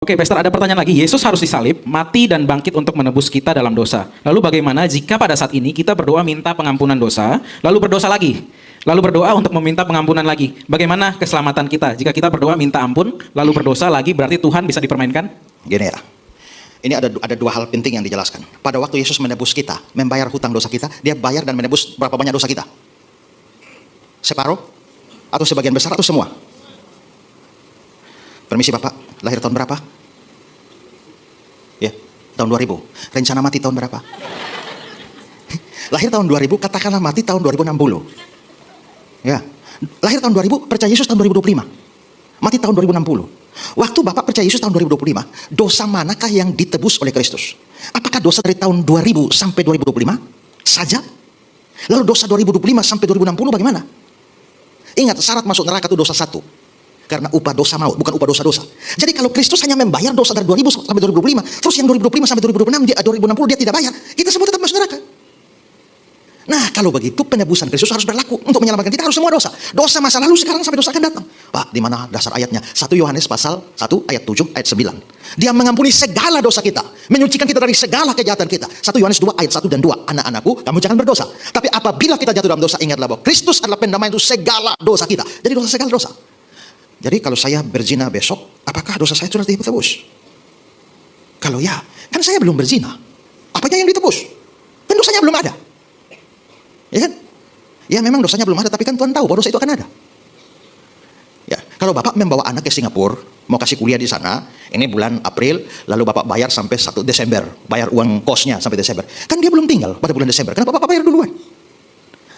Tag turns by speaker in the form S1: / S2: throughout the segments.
S1: Oke, Pastor, ada pertanyaan lagi. Yesus harus disalib, mati dan bangkit untuk menebus kita dalam dosa. Lalu bagaimana jika pada saat ini kita berdoa minta pengampunan dosa, lalu berdosa lagi? Lalu berdoa untuk meminta pengampunan lagi. Bagaimana keselamatan kita? Jika kita berdoa minta ampun, lalu berdosa lagi, berarti Tuhan bisa dipermainkan?
S2: Gini ya, ini ada dua hal penting yang dijelaskan. Pada waktu Yesus menebus kita, membayar hutang dosa kita, dia bayar dan menebus berapa banyak dosa kita? Separuh? Atau sebagian besar atau semua? Permisi Bapak, lahir tahun berapa? Ya, tahun 2000. Rencana mati tahun berapa? Lahir tahun 2000, katakanlah mati tahun 2060. Ya, lahir tahun 2000, percaya Yesus tahun 2025. Mati tahun 2060. Waktu Bapak percaya Yesus tahun 2025, dosa manakah yang ditebus oleh Kristus? Apakah dosa dari tahun 2000 sampai 2025 saja? Lalu dosa 2025 sampai 2060 bagaimana? Ingat, syarat masuk neraka itu dosa satu. Karena upah dosa maut, bukan upah dosa-dosa. Jadi kalau Kristus hanya membayar dosa dari 2000 sampai 2025, terus yang 2025 sampai 2060 dia tidak bayar, kita semua tetap masuk neraka. Nah, kalau begitu penebusan Kristus harus berlaku untuk menyelamatkan kita, harus semua dosa. Dosa masa lalu, sekarang sampai dosa akan datang. Pak, di mana dasar ayatnya? 1 Yohanes pasal 1 ayat 7 ayat 9. Dia mengampuni segala dosa kita, menyucikan kita dari segala kejahatan kita. 1 Yohanes 2 ayat 1 dan 2. Anak-anakku, kamu jangan berdosa. Tapi apabila kita jatuh dalam dosa, ingatlah bahwa Kristus adalah pendamaian untuk segala dosa kita. Jadi dosa segala dosa. Jadi kalau saya berzina besok, apakah dosa saya sudah ditebus? Kalau ya, kan saya belum berzina. Apanya yang ditebus? Kan dosanya belum ada. Ya kan? Ya memang dosanya belum ada, tapi kan Tuhan tahu bahwa dosa itu akan ada. Ya, kalau Bapak membawa anak ke Singapura, mau kasih kuliah di sana, ini bulan April, lalu Bapak bayar sampai 1 Desember, bayar uang kosnya sampai Desember. Kan dia belum tinggal pada bulan Desember, kenapa Bapak bayar duluan?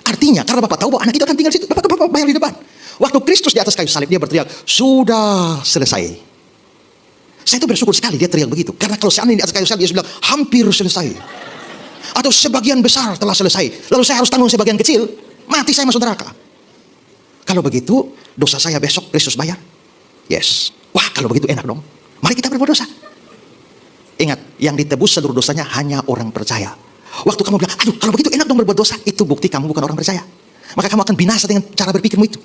S2: Artinya, karena Bapak tahu bahwa anak itu akan tinggal di situ, Bapak bayar di depan. Waktu Kristus di atas kayu salib, dia berteriak, sudah selesai. Saya itu bersyukur sekali dia teriak begitu. Karena kalau seandainya di atas kayu salib, dia bilang, hampir selesai. Atau sebagian besar telah selesai. Lalu saya harus tanggung sebagian kecil, mati saya masuk neraka. Kalau begitu, dosa saya besok Kristus bayar. Yes. Wah, kalau begitu enak dong. Mari kita berbuat dosa. Ingat, yang ditebus seluruh dosanya hanya orang percaya. Waktu kamu bilang, aduh kalau begitu enak dong berbuat dosa, itu bukti kamu bukan orang percaya. Maka kamu akan binasa dengan cara berpikirmu itu.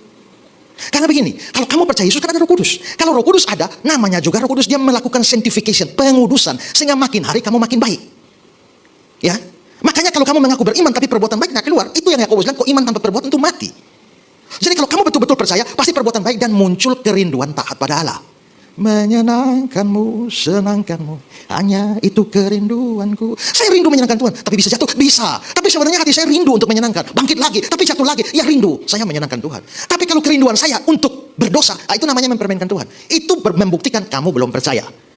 S2: Karena begini, kalau kamu percaya Yesus kan ada Roh Kudus. Kalau Roh Kudus ada, namanya juga Roh Kudus, dia melakukan sanctification, pengudusan, sehingga makin hari kamu makin baik. Ya, makanya kalau kamu mengaku beriman tapi perbuatan baik tidak keluar, itu yang Yakobus bilang, kok iman tanpa perbuatan itu mati. Jadi kalau kamu betul-betul percaya, pasti perbuatan baik dan muncul kerinduan taat pada Allah. Menyenangkanmu, senangkanmu, hanya itu kerinduanku. Saya rindu menyenangkan Tuhan, tapi bisa jatuh? Bisa. Tapi sebenarnya hati saya rindu untuk menyenangkan. Bangkit lagi, tapi jatuh lagi. Ya rindu, saya menyenangkan Tuhan. Tapi kalau kerinduan saya untuk berdosa, itu namanya mempermainkan Tuhan. Itu membuktikan kamu belum percaya.